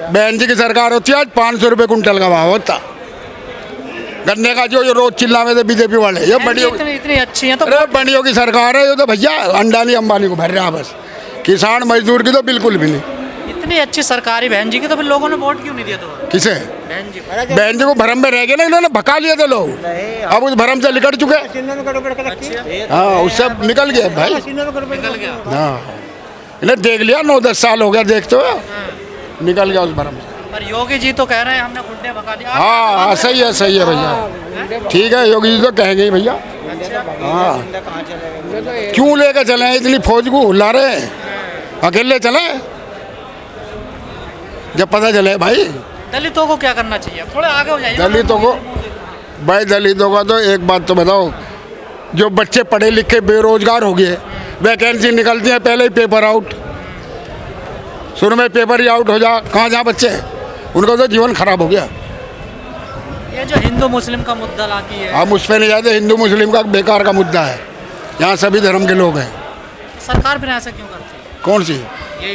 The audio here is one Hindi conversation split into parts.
बहन जी की सरकार होती है आज 500 रुपये कुंटल का भाव होता। गन्ने का जो रोज चिल्ला में थे बीजेपी वाले, ये बड़ी इतनी अच्छी है तो अरे बड़ियों की सरकार है ये तो भैया, अंडानी अंबानी को भर रहा बस, किसान मजदूर की तो बिल्कुल भी नहीं। इतनी अच्छी सरकारी बहन जी की तो फिर लोगों ने वोट क्यों नहीं दिया? तो किसे? बहन जी को भरम में रह गए ना, इन्होंने भगा लिए थे लोग, अब उस भरम से निकल चुके। हाँ उससे निकल गए भाई, निकल गया। हाँ इन्हें देख लिया, 9-10 साल हो गया देखते हुए, निकल गया उस भरम से। पर योगी जी तो कह रहे हैं हमने गुंडे भगा दिया। हाँ सही है भैया, ठीक है योगी जी तो कहेंगे ही भैया। हाँ क्यों लेकर चले इतनी फौज को ला रहे, अकेले चले जब पता चले भाई। दलितों को क्या करना चाहिए? थोड़ा आगे हो जाइए। दलितों को भाई, दलितों का तो एक बात तो बताओ, जो बच्चे पढ़े लिखे बेरोजगार हो गए, वैकेंसी निकलती है पहले ही पेपर आउट, शुरू में पेपर ही आउट हो जा, कहाँ जा बच्चे, उनका तो जीवन खराब हो गया। ये जो हिंदू मुस्लिम का मुद्दा लाती है, हम उस पर नहीं जाते, हिंदू मुस्लिम का बेकार का मुद्दा है, यहाँ सभी धर्म के लोग हैं। सरकार फिर ऐसा क्यों करती है? कौन सी?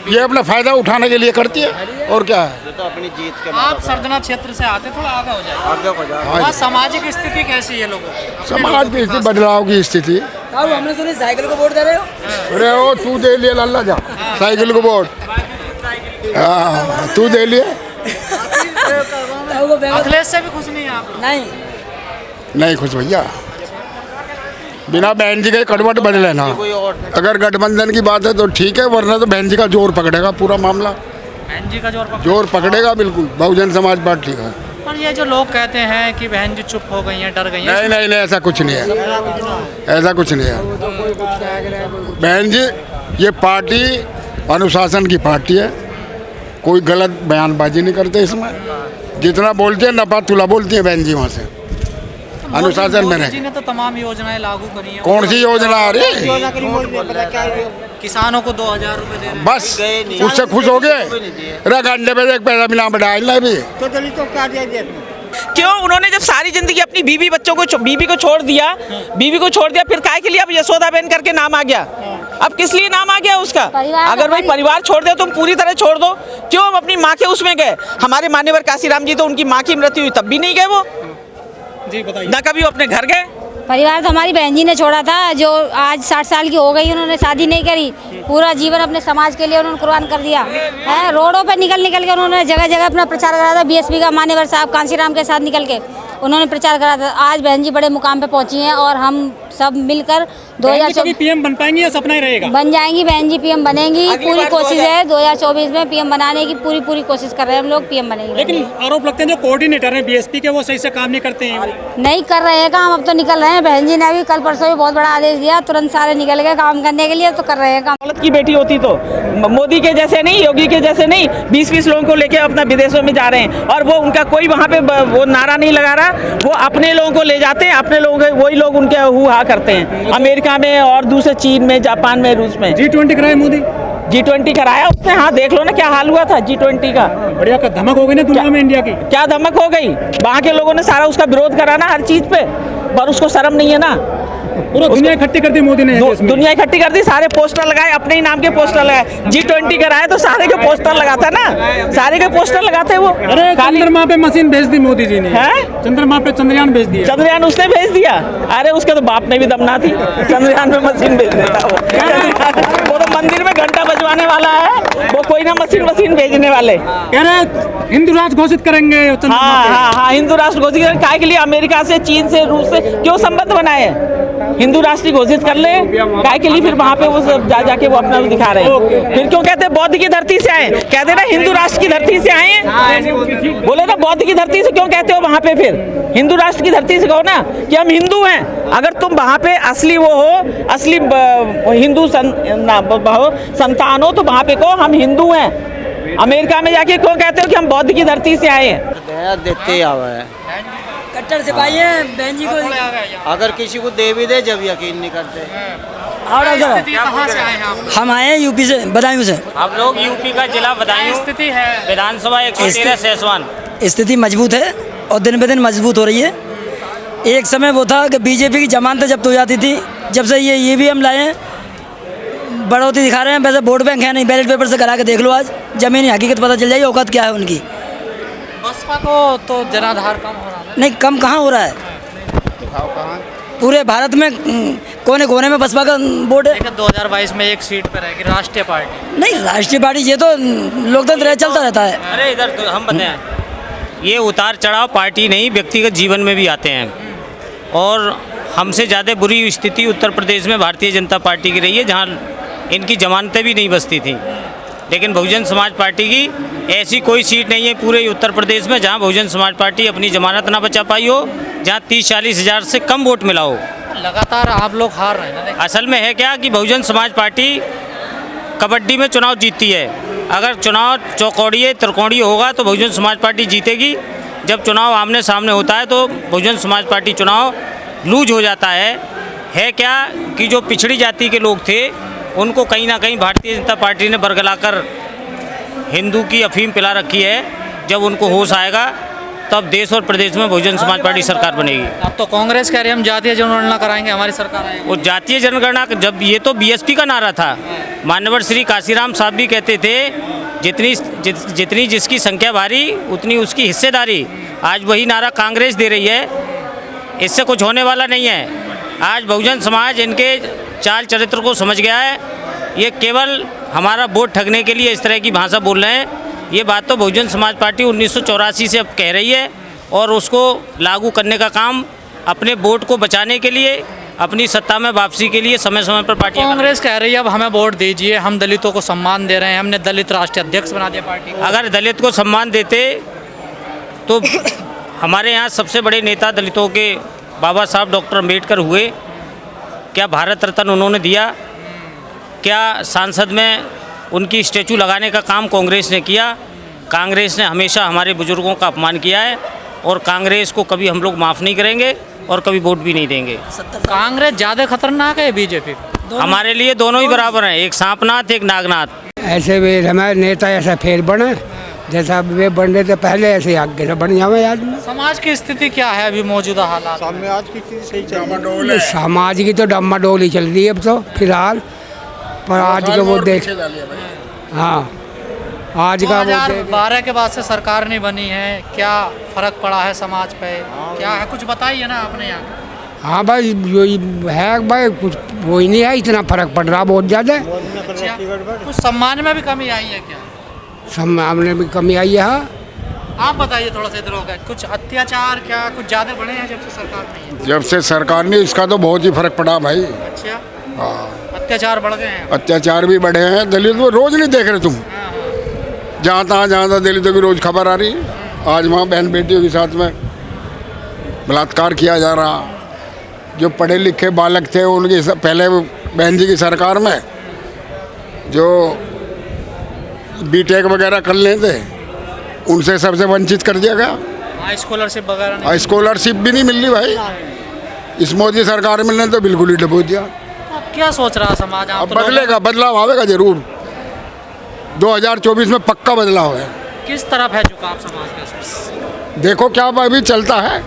ये अपना फायदा उठाने के लिए करती है और क्या है। तो अपनी जीत के आप सरदना क्षेत्र से आते, थोड़ा आगे हो जाए। वहाँ सामाजिक स्थिति कैसी है लोगों की? समाज की स्थिति, बदलाव की स्थिति। हमने सुनी साइकिल को वोट दे रहे हो। अरे वो तू दे लिए लाला जा साइकिल को वोट, तू दे लिए। अखिलेश से भी खुश नहीं है आप? नहीं खुश भैया, बिना बहन जी के कड़वट बदले ना। अगर गठबंधन की बात है तो ठीक है, वरना तो बहन जी का जोर पकड़ेगा पूरा मामला। बहन जी का जोर पकड़ेगा बिल्कुल, बहुजन समाज पार्टी का। पर ये जो लोग कहते हैं कि बहन जी चुप हो गई हैं, डर गई हैं, नहीं ऐसा कुछ नहीं है, ऐसा कुछ नहीं है। बहन जी ये पार्टी अनुशासन की पार्टी है, कोई गलत बयानबाजी नहीं करते इसमें, जितना बोलते हैं नपा तुला बोलती है बहन जी वहाँ से, अनुशासन में मोदी जी ने तो तमाम योजनाएं लागू करी हैं। कौन सी योजना आ रही? किसानों को 2000 रुपए दे रहे हैं। बस उससे खुश हो गए, अंडे पे एक पैसा मिला बढ़ाया भी तो दलितों को क्या दिया? क्यों उन्होंने जब सारी जिंदगी अपनी बीवी बच्चों को बीवी को छोड़ दिया, फिर काय के लिए अब यशोदा बहन करके नाम आ गया? अब किस लिए नाम आ गया उसका? अगर भाई परिवार छोड़ दे तुम पूरी तरह छोड़ दो, क्यों हम अपनी माँ के उसमें गए? हमारे मान्यवर काशीराम जी तो उनकी माँ की मृत्यु हुई तब भी नहीं गए वो जी, बताइए। ना कभी अपने घर गए। परिवार तो हमारी बहन जी ने छोड़ा था, जो आज 60 साल की हो गई, उन्होंने शादी नहीं करी, पूरा जीवन अपने समाज के लिए उन्होंने कुर्बान कर दिया है। रोडों पर निकल के उन्होंने जगह जगह अपना प्रचार करा था। बीएसपी का मान्यवर साहब कांशीराम के साथ निकल के उन्होंने प्रचार करा था। आज बहन जी बड़े मुकाम पे पहुंची हैं और हम सब मिलकर 2024 पीएम बन पाएंगी या सपना ही रहेगा? बन जाएंगी बहन जी, पीएम बनेंगी। पूरी कोशिश है 2024 में पीएम बनाने की, पूरी कोशिश कर रहे हैं हम लोग, पीएम बनेंगे। लेकिन आरोप लगते हैं जो कोऑर्डिनेटर हैं बीएसपी के, वो सही से काम नहीं करते हैं। नहीं कर रहे हैं काम, अब तो निकल रहे हैं। बहन जी ने अभी कल परसों भी बहुत बड़ा आदेश दिया, तुरंत सारे निकल गए काम करने के लिए, तो कर रहे हैं काम। दौलत की बेटी होती तो मोदी के जैसे नहीं, योगी के जैसे नहीं 20-20 लोगों को लेके अपना विदेशों में जा रहे हैं, और वो उनका कोई वहाँ पे वो नारा नहीं लगा रहा, वो अपने लोगों को ले जाते हैं, अपने लोगों के वही लोग उनके हुआ करते हैं। अमेरिका में और दूसरे चीन में, जापान में, रूस में G20 कराए मोदी, G20 कराया उसने। हाँ देख लो ना क्या हाल हुआ था G20 का। बढ़िया का धमक हो गई ना दुनिया में इंडिया की। क्या धमक हो गई? वहाँ के लोगों ने सारा उसका विरोध करा ना हर चीज पे, पर उसको शर्म नहीं है ना। पूरा दुनिया इकट्ठी कर दी मोदी ने, दुनिया इकट्ठी कर दी, सारे पोस्टर लगाए, अपने ही नाम के पोस्टर लगाए। G20 कराए तो सारे के पोस्टर लगाता ना, सारे के पोस्टर लगाते वो। अरे चंद्रमा पे मशीन भेज दी मोदी जी ने। है चंद्रमा पे चंद्रयान भेज दिया। चंद्रयान उसने भेज दिया? अरे उसके तो बाप में भी दम ना थी, चंद्रयान में मशीन भेज देता वो तो मंदिर में घंटा बजवाने वाला है वो, कोई ना मशीन भेजने वाले। कह रहे हिंदू राष्ट्र घोषित करेंगे। हाँ हिंदू राष्ट्र घोषित करेंगे। काय के लिए? अमेरिका से, चीन से, रूस से क्यों संबंध बनाए? हिंदू राष्ट्र घोषित कर ले, काय के लिए? फिर वहाँ पे वो सब जाके वो अपना दिखा रहे हैं। फिर क्यों कहते बौद्ध की धरती से आए? कहते ना हिंदू राष्ट्र की धरती से आए हैं, बोले ना बौद्ध की धरती से क्यों कहते हो वहाँ पे? फिर हिंदू राष्ट्र की धरती से कहो ना कि हम हिंदू हैं। अगर तुम वहाँ पे असली वो हो, असली हिंदू संतान हो, तो वहाँ पे कहो हम हिंदू हैं। अमेरिका में जाके क्यों कहते हो कि हम बौद्ध की धरती से आए हैं? देते आवा है, कट्टर सिपाही है बहन जी को, अगर किसी को दे भी दे जब यकीन नहीं करते। कहाँ से आए हैं आप? हम आए हैं यूपी से, बदायूं से। हम लोग यूपी का जिला बदायूं, स्थिति है विधानसभा 113 सेसवान। स्थिति मजबूत है और दिन ब दिन मजबूत हो रही है। एक समय वो था कि बीजेपी की जमानतें जब्त हो जाती थी, जब से ये ईवीएम लाए हैं बढ़ोतरी दिखा रहे हैं, वैसे वोट बैंक है नहीं, बैलेट पेपर से करा के देख लो, आज जमीनी हकीकत पता चल जाएगी औकात क्या है उनकी। बसपा को तो जनाधार कम हो रहा है। नहीं, कम कहाँ हो रहा है, पूरे भारत में कोने कोने में बसपा का वोट है। लेकिन 2022 में एक सीट पर रहेगी राष्ट्रीय पार्टी। नहीं, राष्ट्रीय पार्टी ये तो लोकतंत्र चलता रहता है। अरे इधर तो हम बताएं, ये उतार चढ़ाव पार्टी नहीं व्यक्तिगत जीवन में भी आते हैं। और हमसे ज़्यादा बुरी स्थिति उत्तर प्रदेश में भारतीय जनता पार्टी की रही है, जहाँ इनकी जमानतें भी नहीं बचती थी। लेकिन बहुजन समाज पार्टी की ऐसी कोई सीट नहीं है पूरे उत्तर प्रदेश में जहाँ बहुजन समाज पार्टी अपनी जमानत ना बचा पाई हो, जहाँ 30-40 हज़ार से कम वोट मिला हो। लगातार आप लोग हार रहे हैं ना। असल में है क्या कि बहुजन समाज पार्टी कबड्डी में चुनाव जीतती है। अगर चुनाव चौकोड़िए त्रिकोणीय होगा तो बहुजन समाज पार्टी जीतेगी। जब चुनाव आमने सामने होता है तो बहुजन समाज पार्टी चुनाव लूज हो जाता है क्या कि जो पिछड़ी जाति के लोग थे उनको कहीं ना कहीं भारतीय जनता पार्टी ने बरगलाकर हिंदू की अफीम पिला रखी है। जब उनको होश आएगा तब देश और प्रदेश में बहुजन समाज पार्टी सरकार बनेगी। अब तो कांग्रेस कह रही है हम जातीय जनगणना कराएंगे, हमारी सरकार आएगी। वो जातीय जनगणना जब ये तो बीएसपी का नारा था, मान्यवर श्री काशीराम साहब भी कहते थे जितनी जिसकी संख्या भारी उतनी उसकी हिस्सेदारी। आज वही नारा कांग्रेस दे रही है, इससे कुछ होने वाला नहीं है। आज बहुजन समाज इनके चाल चरित्र को समझ गया है। ये केवल हमारा वोट ठगने के लिए इस तरह की भाषा बोल रहे हैं। ये बात तो बहुजन समाज पार्टी 1984 से अब कह रही है और उसको लागू करने का काम अपने वोट को बचाने के लिए, अपनी सत्ता में वापसी के लिए समय समय पर पार्टी कांग्रेस कह रही है अब हमें वोट दीजिए, हम दलितों को सम्मान दे रहे हैं, हमने दलित राष्ट्रीय अध्यक्ष बना दिया पार्टी को। अगर दलित को सम्मान देते तो हमारे यहाँ सबसे बड़े नेता दलितों के बाबा साहब डॉक्टर अम्बेडकर हुए। क्या भारत रत्न उन्होंने दिया? क्या सांसद में उनकी स्टैचू लगाने का काम कांग्रेस ने किया? कांग्रेस ने हमेशा हमारे बुजुर्गों का अपमान किया है और कांग्रेस को कभी हम लोग माफ़ नहीं करेंगे और कभी वोट भी नहीं देंगे। कांग्रेस ज़्यादा खतरनाक है बीजेपी? हमारे लिए दोनों ही बराबर हैं, एक सांपनाथ एक नागनाथ। ऐसे भी हमारे नेता ऐसा फेर बने जैसा वे बन रहे थे पहले, ऐसे आगे से बन जावे आदमी। समाज की स्थिति क्या है अभी मौजूदा हालात? समाज की स्थिति सही चल रही है। समाज की तो डम्माडोल ही चल रही है अब तो फिलहाल, पर आज का वो देख, हाँ आज का वो देख। 2012 के बाद से सरकार नहीं बनी है, क्या फर्क पड़ा है समाज पे? क्या है कुछ बताइए ना अपने यहाँ। हाँ भाई यही है भाई, कुछ वो ही नहीं है, इतना फर्क पड़ रहा बहुत ज़्यादा। अच्छा, कुछ सम्मान में भी कमी आई है क्या? सम्मान में भी कमी आई है। हाँ आप बताइए थोड़ा सा इधर होगा, कुछ अत्याचार क्या कुछ ज़्यादा बढ़े हैं जब से सरकार नहीं है? जब से सरकार ने, इसका तो बहुत ही फर्क पड़ा भाई। अच्छा, हाँ, अत्याचार बढ़ गए हैं। अत्याचार भी बढ़े हैं। दलित को रोज नहीं देख रहे तुम? जहाँ तहाँ दलितों की रोज खबर आ रही है। आज वहाँ बहन बेटियों के साथ में बलात्कार किया जा रहा। जो पढ़े लिखे बालक थे उनकी पहले बहन जी की सरकार में जो बीटेक वगैरह कर लेते उनसे सबसे वंचित कर दिया गया। स्कॉलरशिप वगैरह नहीं? स्कॉलरशिप भी नहीं मिल रही भाई। इस मोदी सरकार में ने तो बिल्कुल ही डबो दिया। अब क्या सोच रहा समाज? अब बदलेगा, बदलाव आवेगा जरूर। 2024 में पक्का बदलाव है। किस तरफ है झुकाव समाज का? देखो क्या अभी चलता है।